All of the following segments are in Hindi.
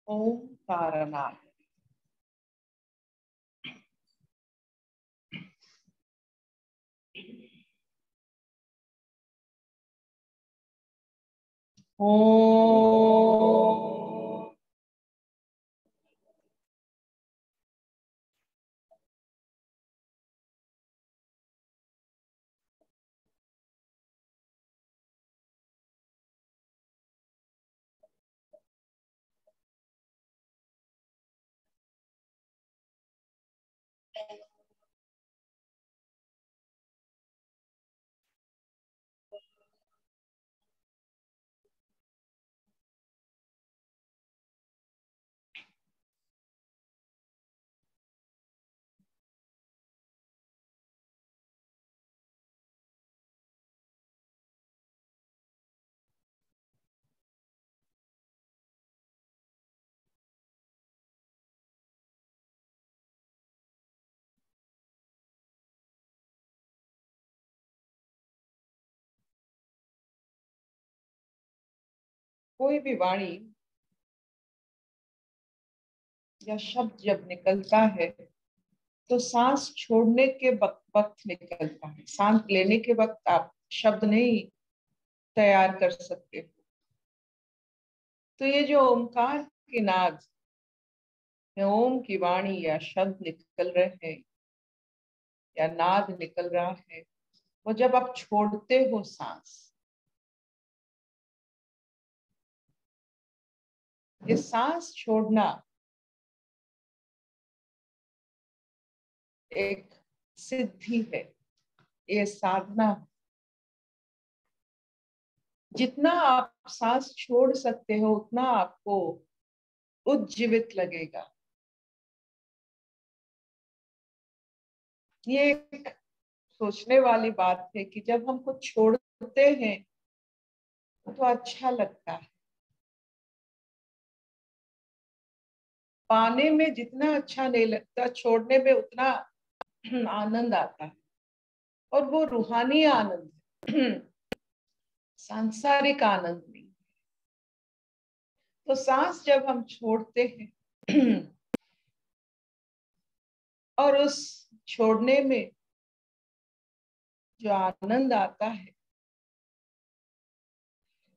ओम कारणात्। ओम। कोई भी वाणी या शब्द जब निकलता है तो सांस छोड़ने के वक्त निकलता है। सांस लेने के वक्त आप शब्द नहीं तैयार कर सकते हो। तो ये जो ओमकार की नाद या ओम की वाणी या शब्द निकल रहे हैं या नाद निकल रहा है, वो जब आप छोड़ते हो सांस, ये सांस छोड़ना एक सिद्धि है, ये साधना है। जितना आप सांस छोड़ सकते हो उतना आपको उज्जीवित लगेगा। ये एक सोचने वाली बात है कि जब हम कुछ छोड़ते हैं तो अच्छा लगता है। पाने में जितना अच्छा नहीं लगता, छोड़ने में उतना आनंद आता है। और वो रूहानी आनंद है, सांसारिक आनंद नहीं। तो सांस जब हम छोड़ते हैं और उस छोड़ने में जो आनंद आता है,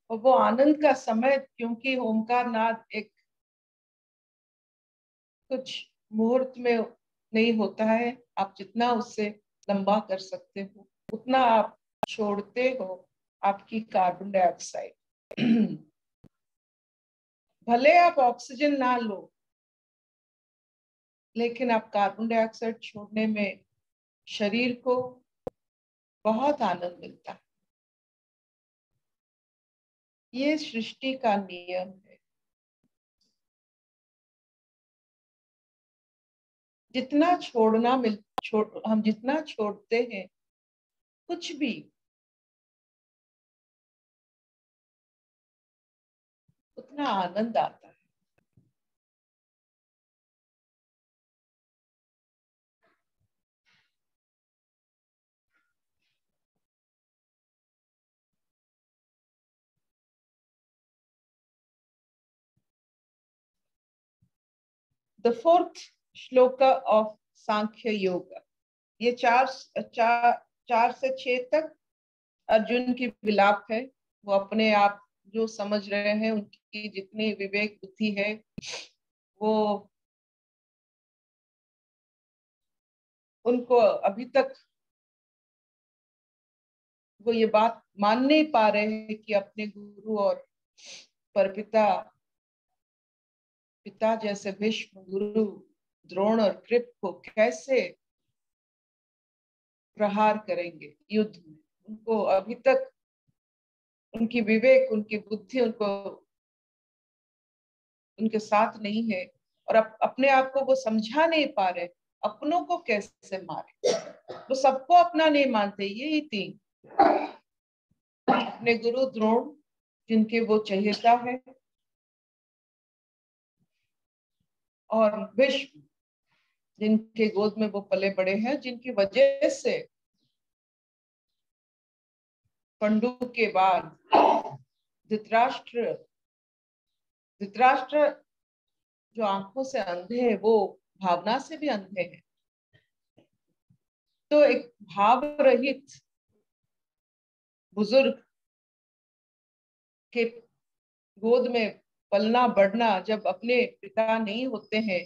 और वो आनंद का समय, क्योंकि ओमकार नाद एक कुछ मुहूर्त में नहीं होता है, आप जितना उससे लंबा कर सकते हो उतना आप छोड़ते हो आपकी कार्बन डाइऑक्साइड। भले आप ऑक्सीजन ना लो, लेकिन आप कार्बन डाइऑक्साइड छोड़ने में शरीर को बहुत आनंद मिलता है। ये सृष्टि का नियम है। जितना हम जितना छोड़ते हैं कुछ भी, उतना आनंद आता है। द फोर्थ श्लोका ऑफ सांख्य योग। ये चार से छह तक अर्जुन की विलाप है। वो अपने आप जो समझ रहे हैं, उनकी जितनी विवेक बुद्धि है, वो उनको अभी तक वो ये बात मान नहीं पा रहे हैं कि अपने गुरु और परपिता पिता जैसे भीष्म, गुरु द्रोण और कृप को कैसे प्रहार करेंगे युद्ध में। उनको अभी तक उनकी विवेक, उनकी बुद्धि उनको उनके साथ नहीं है, और अपने आप को वो समझा नहीं पा रहे अपनों को कैसे मारे। वो सबको अपना नहीं मानते। ये ही तीन, अपने गुरु द्रोण जिनके वो चहेता है, और भीष्म जिनके गोद में वो पले बड़े हैं, जिनकी वजह से पंडु के बाद धृतराष्ट्र धृतराष्ट्र जो आंखों से अंधे हैं वो भावना से भी अंधे हैं। तो एक भाव रहित बुजुर्ग के गोद में पलना बढ़ना जब अपने पिता नहीं होते हैं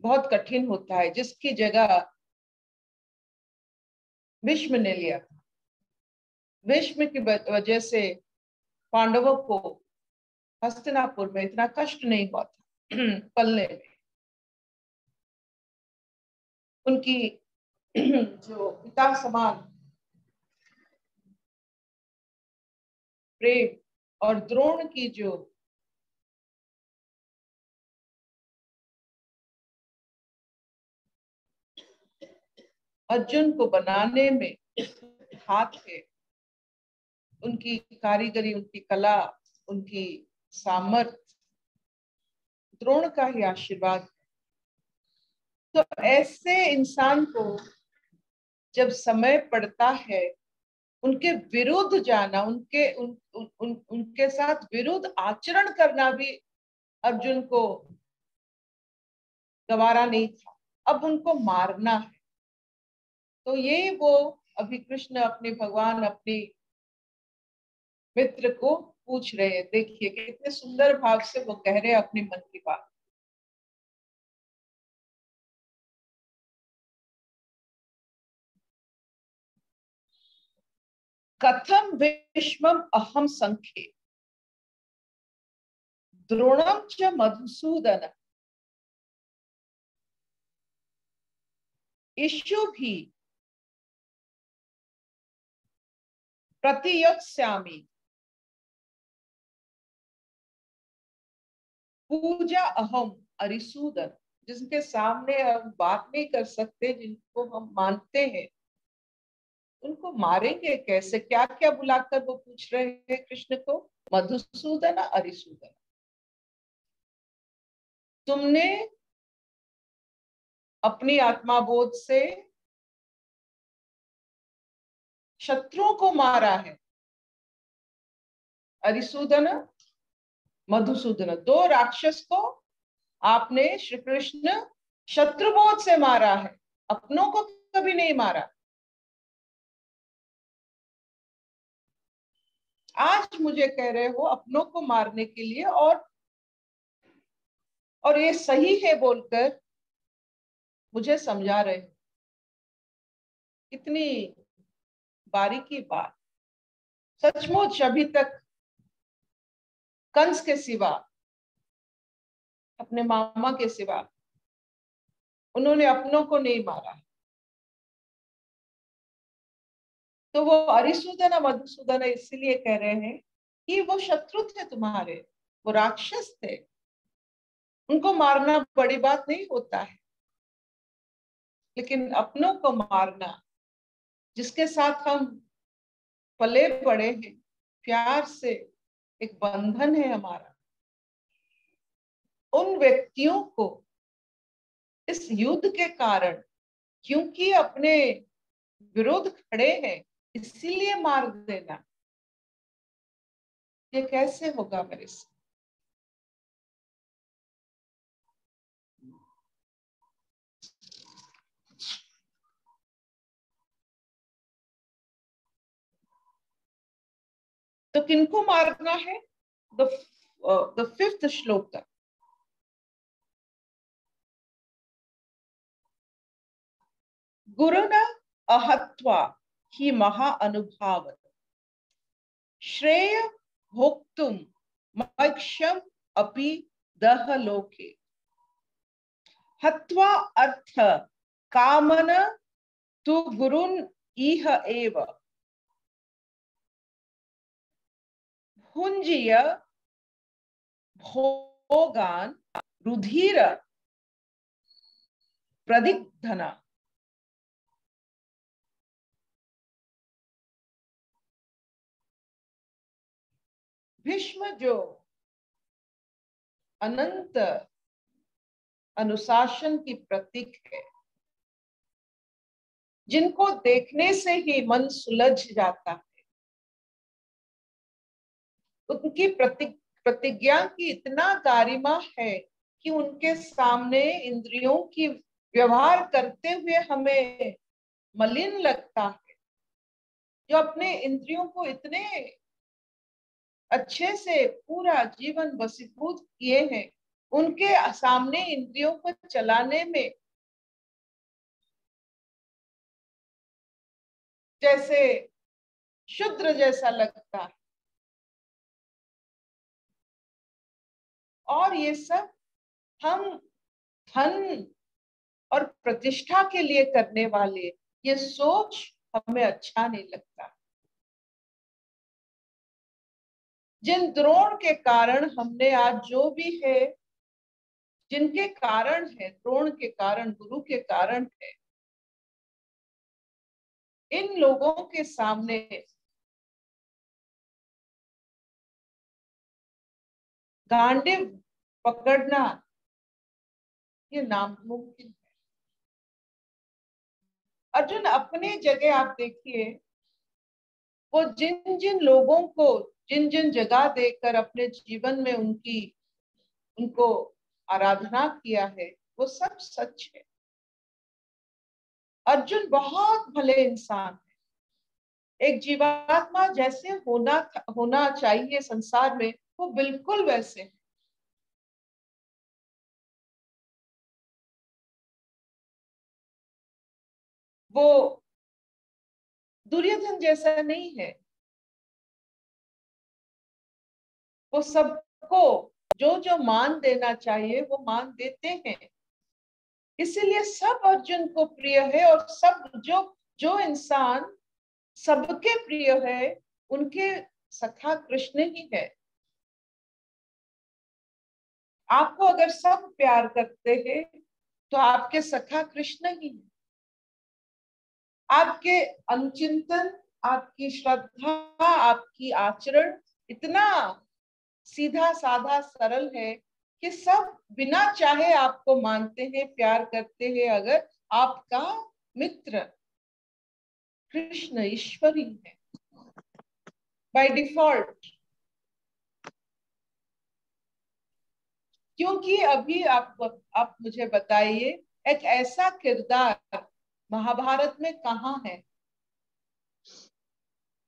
बहुत कठिन होता है, जिसकी जगह भीष्म ने लिया था। भीष्म की वजह से पांडवों को हस्तिनापुर में इतना कष्ट नहीं हुआ था पलने में। उनकी जो पिता समान प्रेम और द्रोण की जो अर्जुन को बनाने में हाथ है, उनकी कारीगरी, उनकी कला, उनकी सामर्थ्य द्रोण का ही आशीर्वाद। तो ऐसे इंसान को जब समय पड़ता है उनके विरुद्ध जाना, उनके साथ विरुद्ध आचरण करना भी अर्जुन को गवारा नहीं था। अब उनको मारना है। तो ये वो अभी कृष्ण अपने भगवान अपनी मित्र को पूछ रहे हैं। देखिए कितने सुंदर भाव से वो कह रहे हैं अपने मन की बात। कथम विश्वम अहम संख्ये द्रोणम च मधुसूदन इष्यु भी प्रतियोत्स्यामि पूजा अहम अरिसूदन। जिनके सामने हम बात नहीं कर सकते, जिनको हम मानते हैं, उनको मारेंगे कैसे? क्या क्या बुलाकर वो पूछ रहे हैं कृष्ण को, मधुसूदन अरिसूदन। तुमने अपनी आत्मा बोध से शत्रुओं को मारा है। अरिसूदन मधुसूदन, दो राक्षस को आपने श्री कृष्ण शत्रुबोध से मारा है, अपनों को कभी नहीं मारा। आज मुझे कह रहे हो अपनों को मारने के लिए, और ये सही है बोलकर मुझे समझा रहे हो। कितनी बारीकी बात। सचमुच अभी तक कंस के सिवा, अपने मामा के सिवा उन्होंने अपनों को नहीं मारा। तो वो अरिसूदन मधुसूदन इसलिए कह रहे हैं कि वो शत्रु थे तुम्हारे, वो राक्षस थे, उनको मारना बड़ी बात नहीं होता है। लेकिन अपनों को मारना, जिसके साथ हम पले बड़े हैं, प्यार से एक बंधन है हमारा, उन व्यक्तियों को इस युद्ध के कारण, क्योंकि अपने विरोध खड़े हैं इसीलिए मार देना, ये कैसे होगा मेरे से? तो किनको मारना है? द फिफ्थ श्लोक तक। गुरुना अहत्वा ही महा अनुभाव श्रेय भोक्तुम मक्षम अपि दह लोके हत्वा अर्थ कामन तु गुरुन इह एव भुंजीय भोगान रुधिर प्रदिग्धना। भीष्म जो अनंत अनुशासन की प्रतीक है, जिनको देखने से ही मन सुलझ जाता है, उनकी प्रतिज्ञा की इतना गारिमा है कि उनके सामने इंद्रियों की व्यवहार करते हुए हमें मलिन लगता है, जो अपने इंद्रियों को इतने अच्छे से पूरा जीवन वशीभूत किए हैं, उनके सामने इंद्रियों को चलाने में जैसे शुद्र जैसा लगता है। और ये सब हम धन और प्रतिष्ठा के लिए करने वाले, ये सोच हमें अच्छा नहीं लगता। जिन द्रोण के कारण हमने आज जो भी है, जिनके कारण है, द्रोण के कारण, गुरु के कारण है, इन लोगों के सामने गांडिव पकड़ना ये नामुमकिन है। अर्जुन अपने जगह आप देखिए, वो जिन जिन लोगों को जिन जिन जगह देकर अपने जीवन में उनको आराधना किया है, वो सब सच है। अर्जुन बहुत भले इंसान है, एक जीवात्मा जैसे होना चाहिए संसार में, वो बिल्कुल वैसे है। वो दुर्योधन जैसा नहीं है। वो सबको जो जो मान देना चाहिए वो मान देते हैं। इसीलिए सब अर्जुन को प्रिय है, और सब जो जो इंसान सबके प्रिय है, उनके सखा कृष्ण ही है। आपको अगर सब प्यार करते हैं तो आपके सखा कृष्ण ही है। आपके अनुचिंतन, आपकी श्रद्धा, आपकी आचरण इतना सीधा साधा सरल है कि सब बिना चाहे आपको मानते हैं, प्यार करते हैं। अगर आपका मित्र कृष्ण ईश्वर ही है बाय डिफॉल्ट। क्योंकि अभी आप मुझे बताइए, एक ऐसा किरदार महाभारत में कहाँ है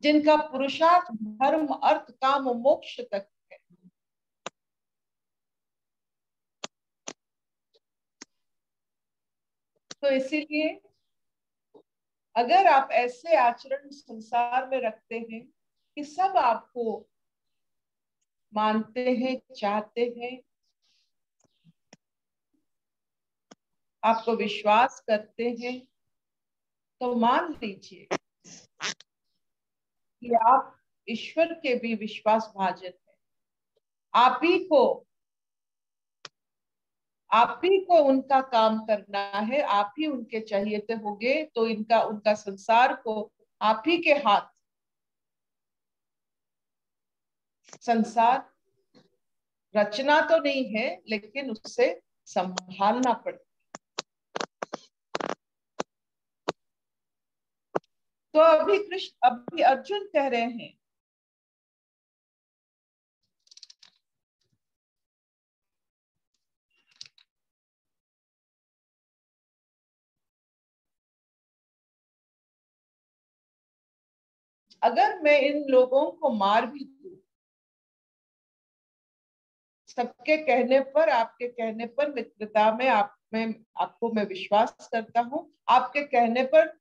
जिनका पुरुषार्थ धर्म अर्थ काम मोक्ष तक है। तो इसीलिए अगर आप ऐसे आचरण संसार में रखते हैं कि सब आपको मानते हैं, चाहते हैं, आपको विश्वास करते हैं, तो मान लीजिए कि आप ईश्वर के भी विश्वास भाजन हैं। आप ही को आप ही को उनका काम करना है, आप ही उनके चाहिए होंगे, तो इनका उनका संसार को आप ही के हाथ। संसार रचना तो नहीं है, लेकिन उससे संभालना पड़ता। तो अभी अर्जुन कह रहे हैं, अगर मैं इन लोगों को मार भी दूं, सबके कहने पर, आपके कहने पर, मित्रता में आपको मैं विश्वास करता हूं, आपके कहने पर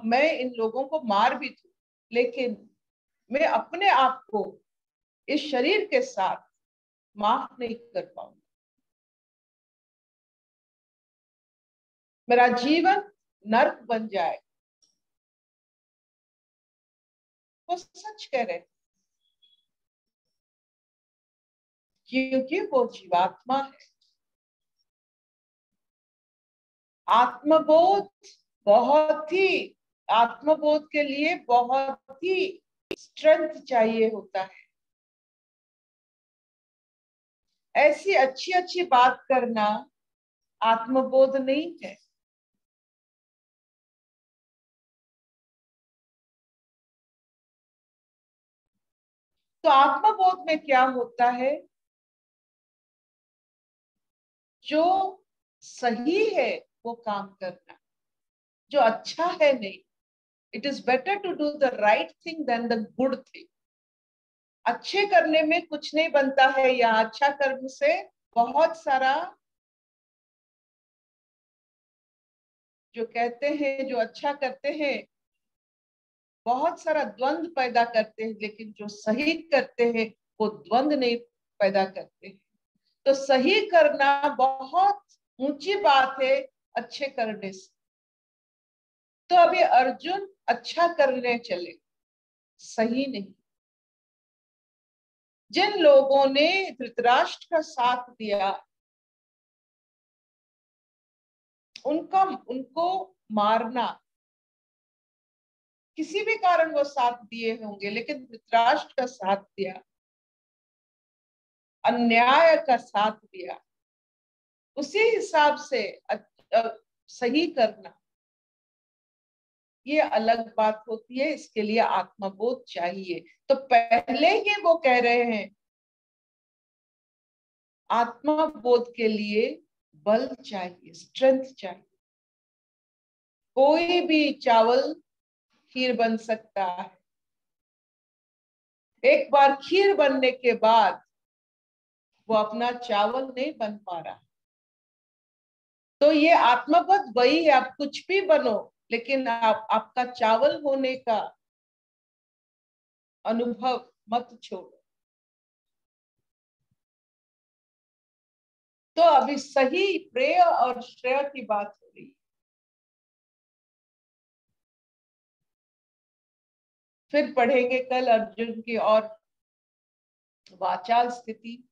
मैं इन लोगों को मार भी दूं, लेकिन मैं अपने आप को इस शरीर के साथ माफ नहीं कर पाऊंगा। मेरा जीवन नर्क बन जाए। वो सच कह रहे, क्योंकि वो जीवात्मा है। आत्मबोध बहुत ही आत्मबोध के लिए बहुत ही स्ट्रेंथ चाहिए होता है। ऐसी अच्छी अच्छी बात करना आत्मबोध नहीं है। तो आत्मबोध में क्या होता है? जो सही है वो काम करना, जो अच्छा है नहीं। It is better to do the right thing than the good thing. अच्छे करने में कुछ नहीं बनता है, या अच्छा कर्म से बहुत सारा, जो कहते हैं जो अच्छा करते हैं बहुत सारा द्वंद पैदा करते हैं, लेकिन जो सही करते हैं वो द्वंद नहीं पैदा करते हैं। तो सही करना बहुत ऊंची बात है अच्छे करने से। तो अभी अर्जुन अच्छा करने चले, सही नहीं। जिन लोगों ने धृतराष्ट्र का साथ दिया उनको मारना, किसी भी कारण वो साथ दिए होंगे, लेकिन धृतराष्ट्र का साथ दिया, अन्याय का साथ दिया, उसी हिसाब से सही करना, ये अलग बात होती है। इसके लिए आत्मबोध चाहिए। तो पहले ही वो कह रहे हैं आत्मबोध के लिए बल चाहिए, स्ट्रेंथ चाहिए। कोई भी चावल खीर बन सकता है, एक बार खीर बनने के बाद वो अपना चावल नहीं बन पा रहा। तो ये आत्मबोध वही है, आप कुछ भी बनो लेकिन आपका चावल होने का अनुभव मत छोड़ो। तो अभी सही प्रेय और श्रेय की बात हो रही है। फिर पढ़ेंगे कल अर्जुन की और वाचाल स्थिति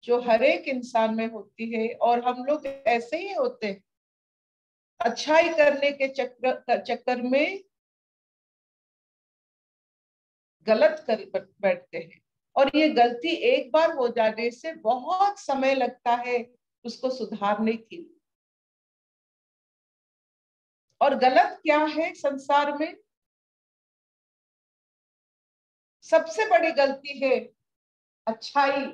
जो हर एक इंसान में होती है, और हम लोग ऐसे ही होते हैं। अच्छाई करने के चक्कर में गलत कर बैठते हैं, और ये गलती एक बार हो जाने से बहुत समय लगता है उसको सुधारने के लिए। और गलत क्या है संसार में? सबसे बड़ी गलती है अच्छाई,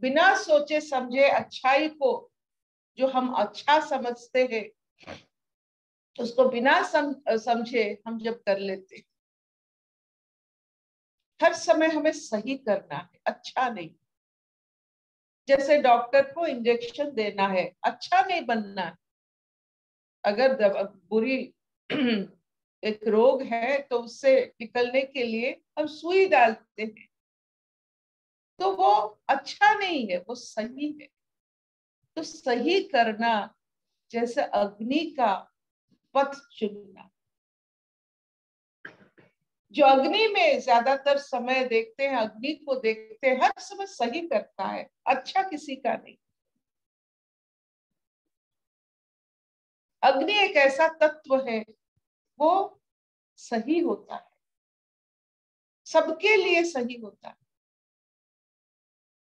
बिना सोचे समझे अच्छाई को, जो हम अच्छा समझते हैं उसको बिना समझे हम जब कर लेते। हर समय हमें सही करना है, अच्छा नहीं। जैसे डॉक्टर को इंजेक्शन देना है, अच्छा नहीं बनना है। अगर बुरी एक रोग है तो उससे निकलने के लिए हम सुई डालते हैं, तो वो अच्छा नहीं है, वो सही है। तो सही करना जैसे अग्नि का पथ चुनना। जो अग्नि में ज्यादातर समय देखते हैं, अग्नि को देखते हैं, हर समय सही करता है, अच्छा किसी का नहीं। अग्नि एक ऐसा तत्व है, वो सही होता है, सबके लिए सही होता है,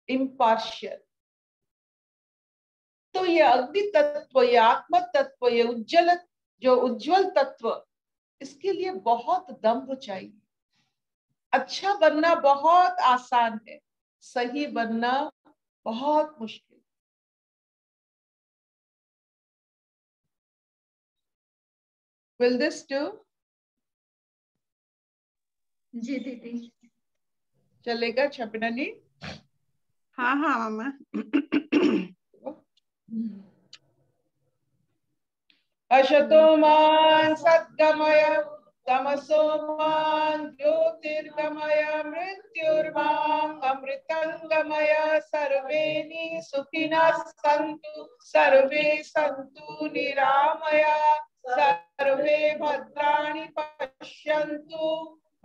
इम्पार्शियल। तो ये अग्नि तत्व, ये आत्म तत्व, ये उज्जवल, जो उज्जवल तत्व, इसके लिए बहुत दम्भ चाहिए। अच्छा बनना बहुत आसान है, सही बनना बहुत मुश्किल। Will this do? जी दीदी। चलेगा छपनानी? हाँ हाँ मामा। अशतो मान सद्गमय तमसो मान ज्योतिर्गमय मृत्युर्माम अमृतंगमय। सर्वे सुखिनः सन्तु सर्वे सन्तु निरामया सर्वे भद्राणि पश्यन्तु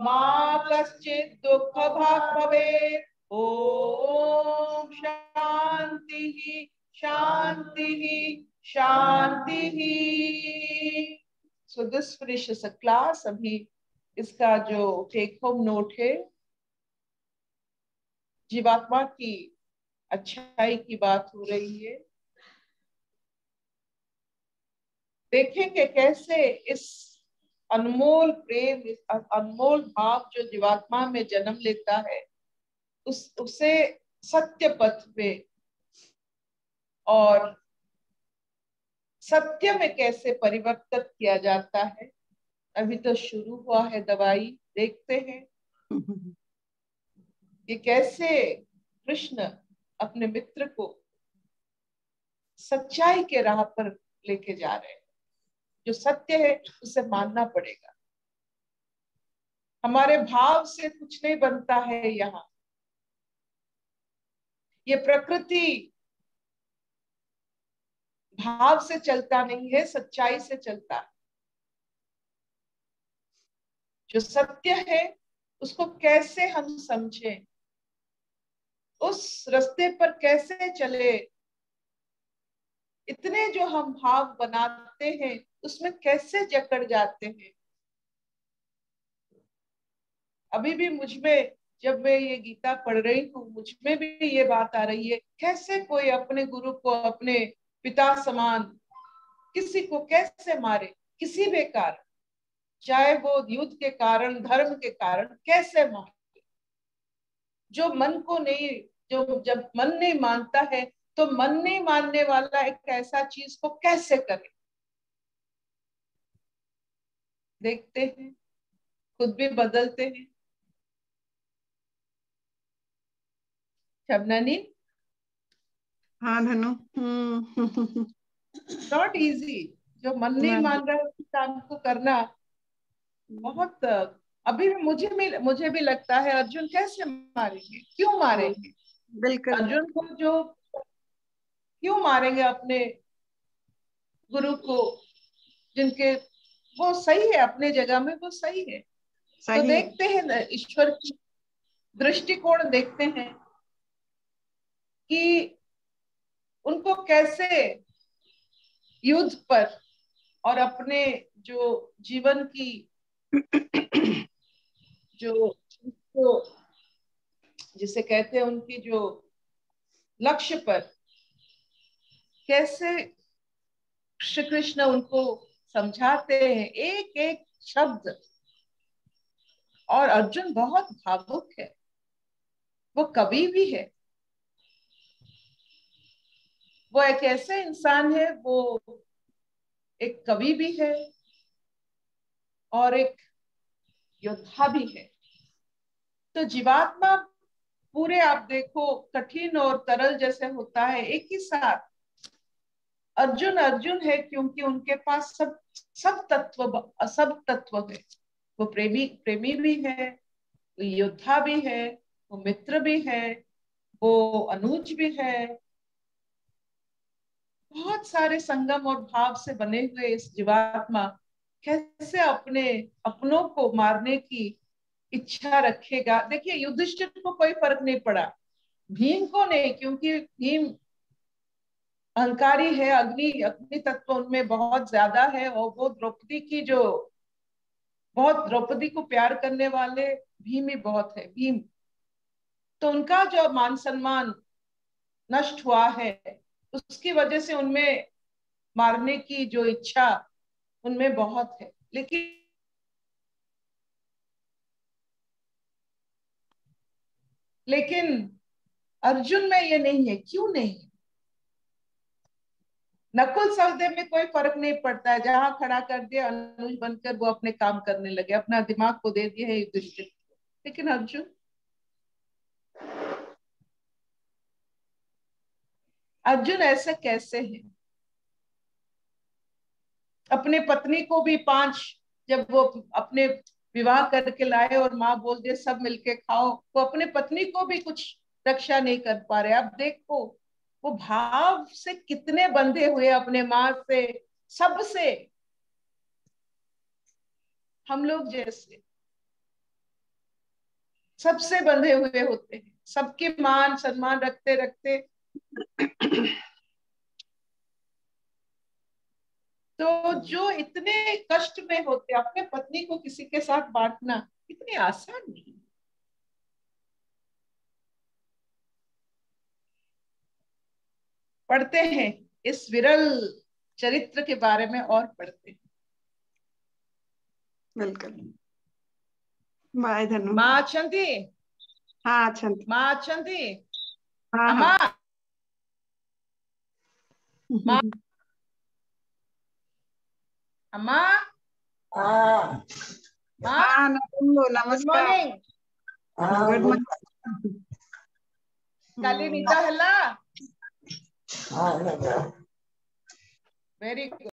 मा कश्चित् दुःखभाग् भवेत्। ओम शांति शांति शांति। So this finishes a class. अभी इसका जो टेक होम नोट है, जीवात्मा की अच्छाई की बात हो रही है। देखेंगे कैसे इस अनमोल प्रेम, इस अनमोल भाव जो जीवात्मा में जन्म लेता है, उसे सत्य पथ पे और सत्य में कैसे परिवर्तित किया जाता है। अभी तो शुरू हुआ है दवाई, देखते हैं कि कैसे कृष्ण अपने मित्र को सच्चाई के राह पर लेके जा रहे हैं। जो सत्य है उसे मानना पड़ेगा। हमारे भाव से कुछ नहीं बनता है। यहाँ ये प्रकृति भाव से चलता नहीं है, सच्चाई से चलता है। जो सत्य है उसको कैसे हम समझें, उस रास्ते पर कैसे चले, इतने जो हम भाव बनाते हैं उसमें कैसे जकड़ जाते हैं। अभी भी मुझमें, जब मैं ये गीता पढ़ रही हूँ, मुझमें भी ये बात आ रही है, कैसे कोई अपने गुरु को अपने पिता समान किसी को कैसे मारे, किसी भी कारण, चाहे वो युद्ध के कारण, धर्म के कारण, कैसे मारे। जो मन को नहीं, जो जब मन नहीं मानता है तो मन नहीं मानने वाला एक ऐसा चीज को कैसे करे। देखते हैं, खुद भी बदलते हैं। शबनानी, हाँ धनु। Not easy. जो मन नहीं मान रहा है उस काम को करना बहुत। अभी भी मुझे भी लगता है अर्जुन कैसे मारेंगे, क्यों मारेंगे बिल्कुल। अर्जुन को, जो क्यों मारेंगे अपने गुरु को, जिनके वो सही है, अपने जगह में वो सही है। तो सही। देखते हैं ना, ईश्वर की दृष्टिकोण देखते हैं कि उनको कैसे युद्ध पर और अपने जो जीवन की जो जिसे कहते हैं उनकी जो लक्ष्य पर कैसे श्री कृष्ण उनको समझाते हैं एक एक शब्द। और अर्जुन बहुत भावुक है, वो कवि भी है। वो एक ऐसे इंसान है, वो एक कवि भी है और एक योद्धा भी है। तो जीवात्मा पूरे, आप देखो, कठिन और तरल जैसे होता है एक ही साथ। अर्जुन अर्जुन है क्योंकि उनके पास सब तत्व है। वो प्रेमी प्रेमी भी है, वो योद्धा भी है, वो मित्र भी है, वो अनुज भी है। बहुत सारे संगम और भाव से बने हुए इस जीवात्मा कैसे अपने अपनों को मारने की इच्छा रखेगा। देखिए, युधिष्ठिर को कोई फर्क नहीं पड़ा, भीम को नहीं, क्योंकि भीम अहंकारी है, अग्नि अग्नि तत्व उनमें बहुत ज्यादा है। और वो द्रौपदी की जो, बहुत द्रौपदी को प्यार करने वाले भीम ही बहुत है, भीम। तो उनका जो मान सम्मान नष्ट हुआ है, उसकी वजह से उनमें मारने की जो इच्छा उनमें बहुत है। लेकिन अर्जुन में ये नहीं है। क्यों नहीं? नकुल सहदेव में कोई फर्क नहीं पड़ता है, जहां खड़ा कर दिया अनुज बनकर वो अपने काम करने लगे, अपना दिमाग को दे दिया है युधिष्ठिर। लेकिन अर्जुन, अर्जुन ऐसे कैसे है? अपने पत्नी को भी 5, जब वो अपने विवाह करके लाए और माँ बोल दे सब मिलके खाओ, वो अपने पत्नी को भी कुछ रक्षा नहीं कर पा रहे। अब देखो, वो भाव से कितने बंधे हुए, अपने माँ से, सबसे। हम लोग जैसे सबसे बंधे हुए होते हैं, सबके मान सम्मान रखते रखते। तो जो इतने कष्ट में होते, अपने पत्नी को किसी के साथ बांटना इतनी आसान नहीं। पढ़ते हैं इस विरल चरित्र के बारे में, और पढ़ते हैं। बिल्कुल। बाय धनु। माँ चंदी, हाँ चंद। माँ चंदी, हाँ हाँ। अम्मा, माँ अम्मा हाँ माँ हाँ नमो गुड नमस्कार। Morning good morning. काली नीता हल्ला हाँ वेरी गुड।